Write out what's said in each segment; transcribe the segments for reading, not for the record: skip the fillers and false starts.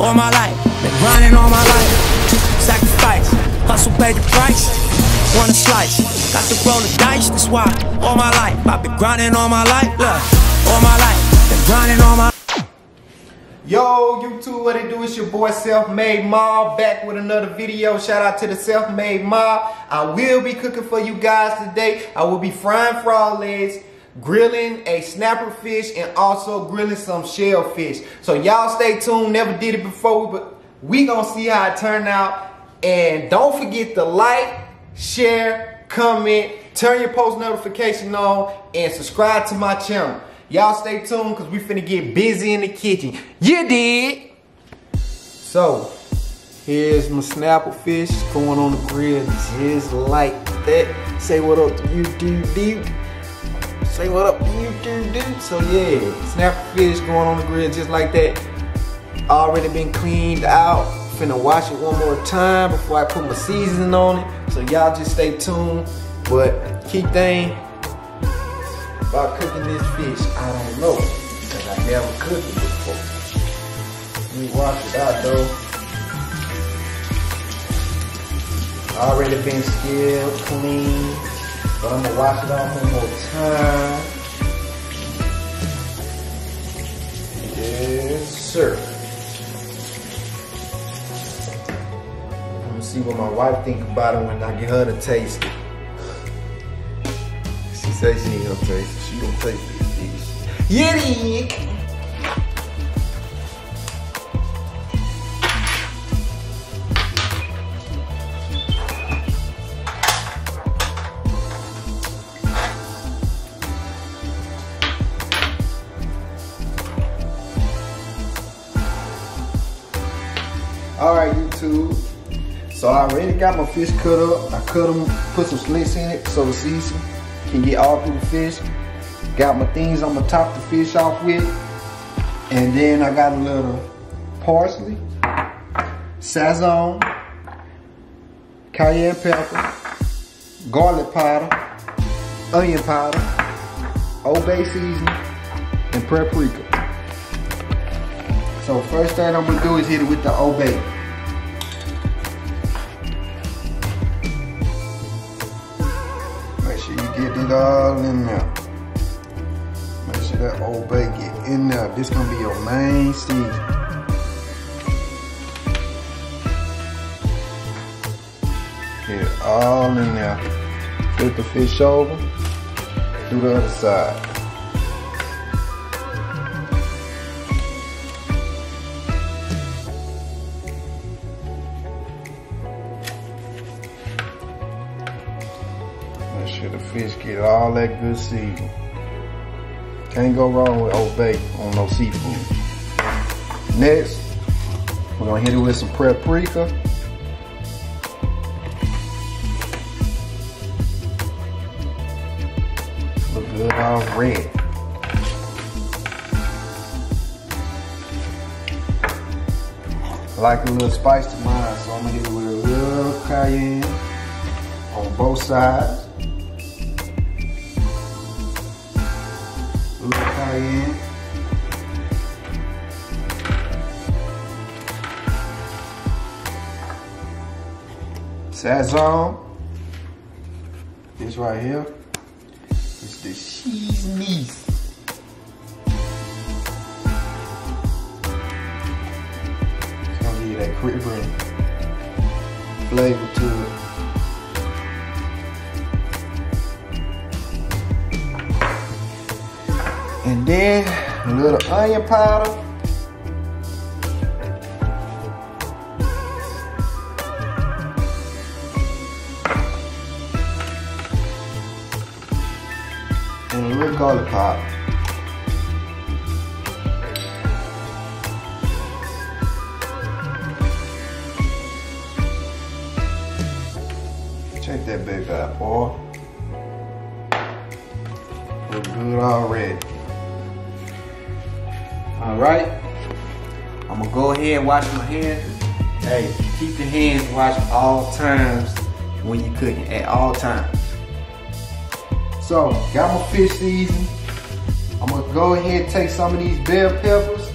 all my life. Been grinding all my life. Sacrifice, hustle paid the price. Want a slice, got to roll the dice. That's why all my life I've been grinding all my life. Look, all my life, been grinding all my life. Yo, YouTube, what it do? It's your boy Self-Made Mob back with another video. Shout out to the Self-Made Mob. I will be cooking for you guys today. I will be frying frog legs, grilling a snapper fish, and also grilling some shellfish. So y'all stay tuned. Never did it before, but we gonna see how it turned out. And don't forget to like, share, comment, turn your post notification on, and subscribe to my channel. Y'all stay tuned because we finna get busy in the kitchen. You did. So, here's my snapper fish going on the grill just like that. Say what up to YouTube. Say what up to YouTube. So yeah, snapper fish going on the grill just like that. Already been cleaned out. Finna wash it one more time before I put my seasoning on it. So y'all just stay tuned. But key thing about cooking this fish, I don't know, because I never cooked it before. Let me wash it out though. Already been scaled, clean, but I'm gonna wash it off one more time. Yes, sir. Let me see what my wife think about it when I get her to taste it. She says she ain't gonna taste it. She gonna taste this fish. Yiddy! Alright, YouTube. So I already got my fish cut up. I cut them, put some slits in it so the seasoning can get all through the fish. Got my things I'm gonna top the fish off with. And then I got a little parsley, sazon, cayenne pepper, garlic powder, onion powder, Old Bay seasoning, and paprika. So first thing I'm gonna do is hit it with the Old Bay. Get it all in there. Make sure that Old Bay get in there. This gonna be your main season. Get it all in there. Flip the fish over. Do the other side. Make sure the fish get all that good seasoning. Can't go wrong with Old Bay on no seafood. Next, we're gonna hit it with some paprika. Look good all red. I like a little spice to mine, so I'm gonna hit it with a little cayenne on both sides. A little cayenne. Sazon. This right here is the seasoning. It's gonna give you that crispy flavor to it. And then a little onion powder. And a little garlic powder. Check that baby out, boy. Look good already. Alright, I'm gonna go ahead and wash my hands. Hey, keep your hands washed all times when you're cooking, at all times. So, got my fish seasoned. I'm gonna go ahead and take some of these bell peppers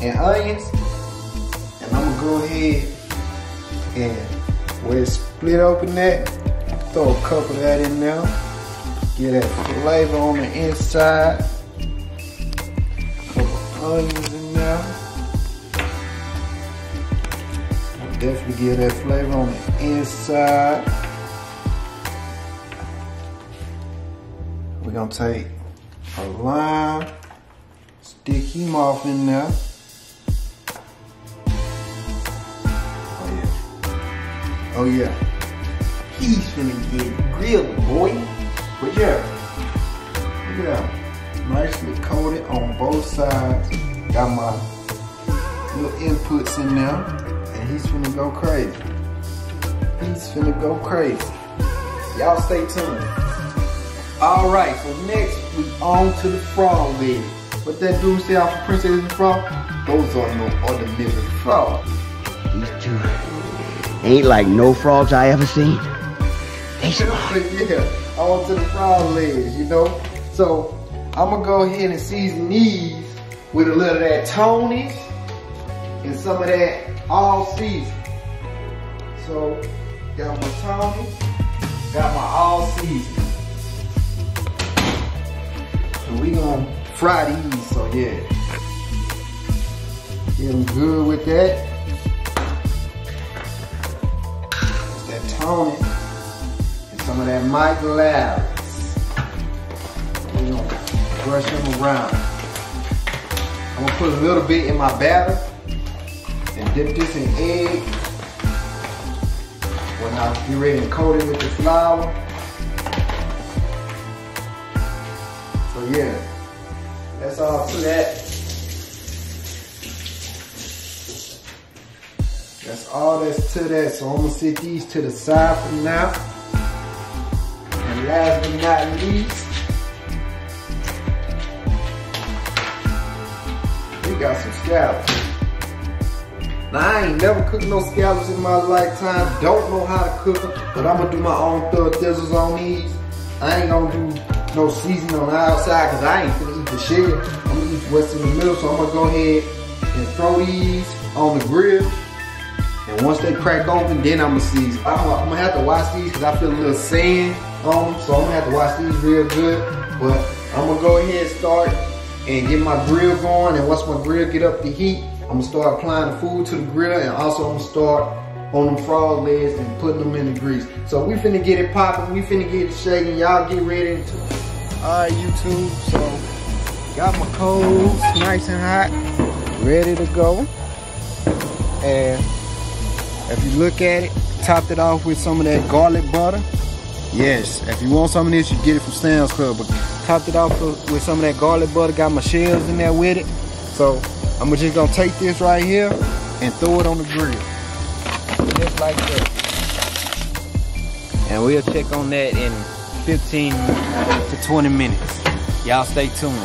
and onions go ahead and we'll split open that. Throw a couple of that in there. Get that flavor on the inside. Couple onions in there. Definitely get that flavor on the inside. We're gonna take a lime, stick him off in there. Oh yeah. He's finna get grilled, boy. But yeah, look at that. Nicely coated on both sides. Got my little inputs in there. And he's finna go crazy. He's finna go crazy. Y'all stay tuned. Alright, so next we on to the frog leg. What that dude say out for Princess and Frog? Those are no ordinary frogs. These two ain't like no frogs I ever seen. They smart. Yeah, on to the frog legs, you know? So, I'm gonna go ahead and season these with a little of that Tony's and some of that all season. So, got my Tony's, got my all season. So we gonna fry these, so yeah. Get them good with that. It's that Tony and some of that Mike Lavers. We gonna brush them around. I'm gonna put a little bit in my batter and dip this in egg. When I get ready to coat it with the flour. So yeah, that's all to that. That's all that's to that. So I'm gonna set these to the side for now. And last but not least, we got some scallops. Now I ain't never cooked no scallops in my lifetime. Don't know how to cook them, but I'm gonna do my own thorough thizzles on these. I ain't gonna do no seasoning on the outside because I ain't finna eat the shell. I'm gonna eat what's in the middle, so I'm gonna go ahead and throw these on the grill. And once they crack open, then I'm gonna season. I'm gonna have to wash these because I feel a little sand on them, so I'm gonna have to wash these real good. But I'm gonna go ahead and start and get my grill going. And once my grill get up the heat, I'm gonna start applying the food to the grill, and also I'm gonna start on them frog legs and putting them in the grease. So we finna get it popping, we finna get it shaking. Y'all get ready to. All right, YouTube, so got my coals nice and hot, ready to go. And if you look at it, topped it off with some of that garlic butter. Yes, if you want some of this, you get it from Sam's Club, but topped it off with some of that garlic butter, got my shells in there with it. So I'm just gonna take this right here and throw it on the grill. Just like that. And we'll check on that in 15 to 20 minutes. Y'all stay tuned.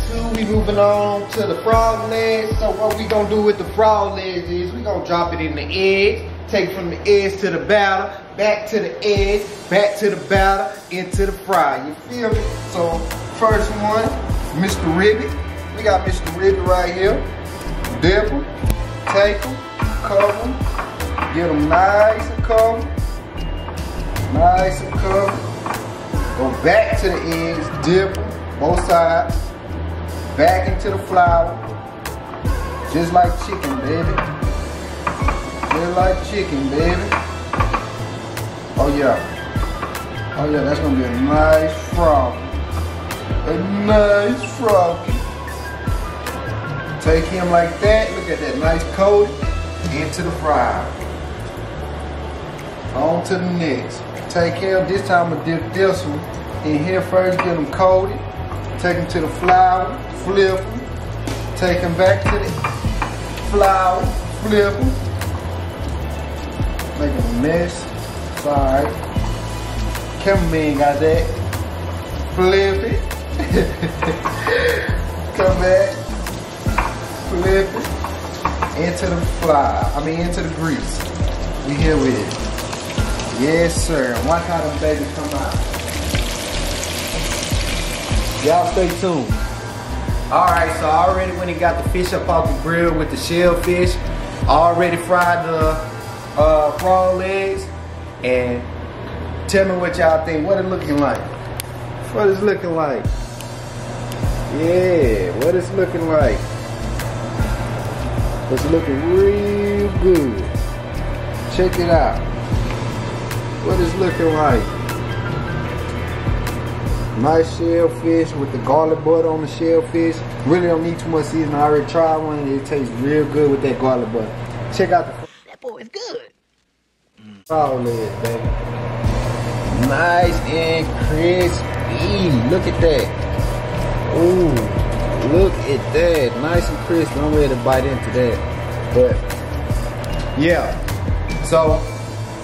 So we moving on to the frog legs. So what we gonna do with the frog legs is we gonna drop it in the eggs, take from the eggs to the batter, back to the eggs, back to the batter, into the fry. You feel me? So first one, Mr. Ribbit. We got Mr. Ribbit right here. Dip them, take them, cover them, get them nice and covered. Nice and covered. Go back to the eggs, dip them, both sides. Back into the flour. Just like chicken, baby. Just like chicken, baby. Oh yeah. Oh yeah, that's gonna be a nice frog. A nice froggy. Take him like that. Look at that nice coat into the fryer. On to the next. Take him. This time I'm gonna dip this one in here first. Get them coated. Take them to the flour. Flip them. Take them back to the flour. Flip them. Make a mess. It's alright. Cameraman got that. Flip it. Come back. Flip it into the flour. Into the grease. We here with it. Yes, sir. Watch how them babies come out. Y'all stay tuned. Alright, so I already went and got the fish up off the grill with the shellfish. Already fried the frog legs, and tell me what y'all think. What it looking like? What it's looking like? Yeah, what it's looking like? It's looking real good. Check it out. What it's looking like? Nice shellfish with the garlic butter on the shellfish. Really don't need too much seasoning. I already tried one and it tastes real good with that garlic butter. Check out the... That boy is good. Frog legs, baby. Nice and crispy. Look at that. Ooh, look at that. Nice and crispy. I'm ready to bite into that. But, yeah. So,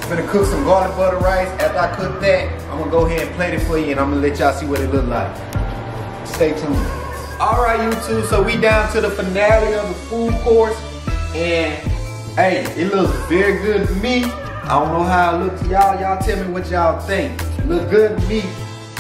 I'm gonna cook some garlic butter rice. After I cook that, I'm gonna go ahead and plate it for you and I'm gonna let y'all see what it look like. Stay tuned. Alright, YouTube, so we down to the finale of the food course. And, hey, it looks very good to me. I don't know how it looks to y'all. Y'all tell me what y'all think. Look good to me.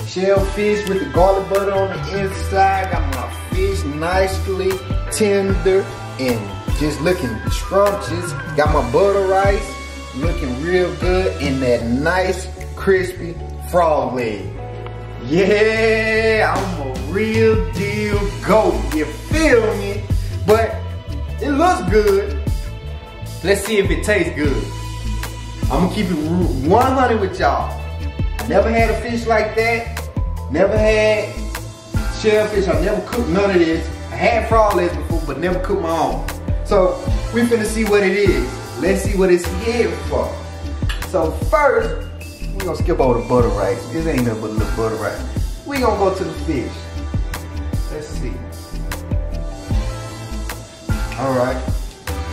Shellfish with the garlic butter on the inside. Got my fish nicely tender and just looking scrumptious. Got my butter rice looking real good in that nice crispy frog leg. Yeah, I'm a real deal goat. You feel me? But it looks good. Let's see if it tastes good. I'm gonna keep it 100 with y'all. I never had a fish like that. Never had shellfish. I never cooked none of this. I had frog legs before, but never cooked my own. So we finna see what it is. Let's see what it's here for. So first, we gonna skip over the butter rice. This ain't nothing but a little butter rice. We gonna go to the fish. Let's see. All right,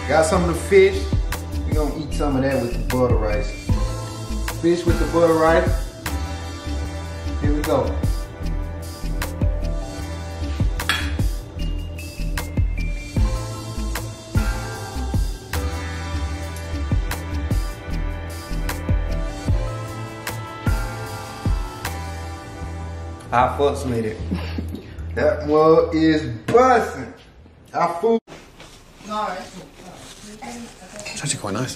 got some of the fish. We gonna eat some of that with the butter rice. Fish with the butter rice. Here we go. I fucks with it. That one is busting. I fool. It's actually quite nice.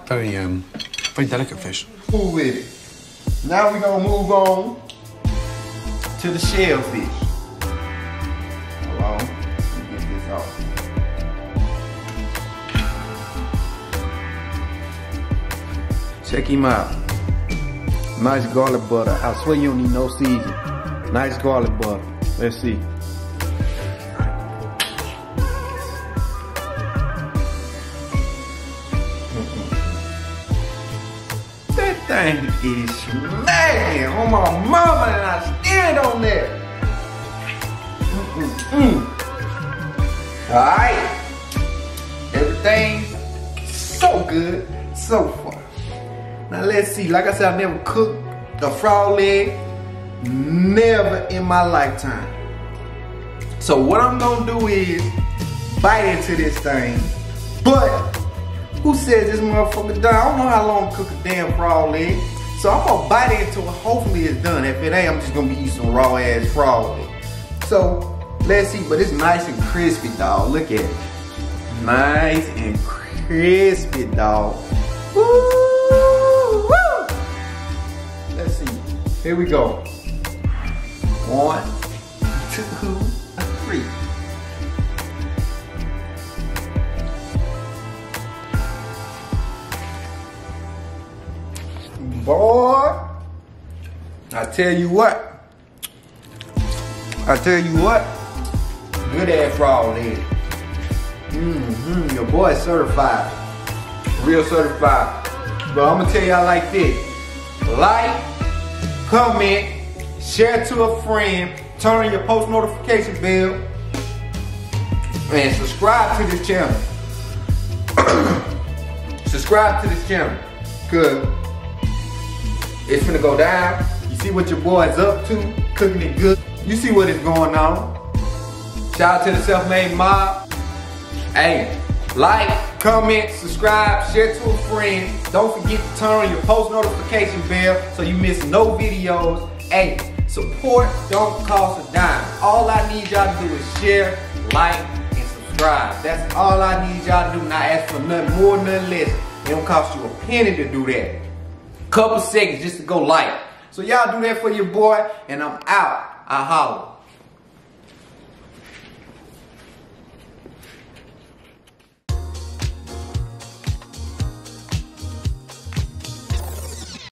Very, very delicate fish. Fool with it. Now we're gonna move on to the shellfish. Hold on, let me get this off. Check him out. Nice garlic butter. I swear you don't need no seasoning. Nice garlic butter. Let's see. That thing is smacking on my mama and I stand on there. Alright. Everything's so good so far. Now let's see. Like I said, I've never cooked a frog leg. Never in my lifetime. So what I'm gonna do is bite into this thing. But who says this motherfucker done? I don't know how long to cook a damn frog leg. So I'm gonna bite into it. Hopefully it's done. If it ain't, I'm just gonna be eating some raw ass frog leg. So let's see. But it's nice and crispy, dog. Look at it. Nice and crispy, dog. Woo! Woo! Let's see. Here we go. 1, 2, 3. Boy, I tell you what. Good ass frog leg. Your boy is certified. Real certified. But I'm gonna tell y'all like this. Like, comment, share it to a friend, turn on your post notification bell, and subscribe to this channel. Subscribe to this channel, cause it's finna go down. You see what your boy's up to, cooking it good. You see what is going on. Shout out to the Self-Made Mob. Hey, like, comment, subscribe, share it to a friend. Don't forget to turn on your post notification bell so you miss no videos. Hey, support don't cost a dime. All I need y'all to do is share, like, and subscribe. subscribe. That's all I need y'all to do. Not ask for nothing more, nothing less. It don't cost you a penny to do that. Couple seconds just to go like. So y'all do that for your boy, and I'm out. I holla.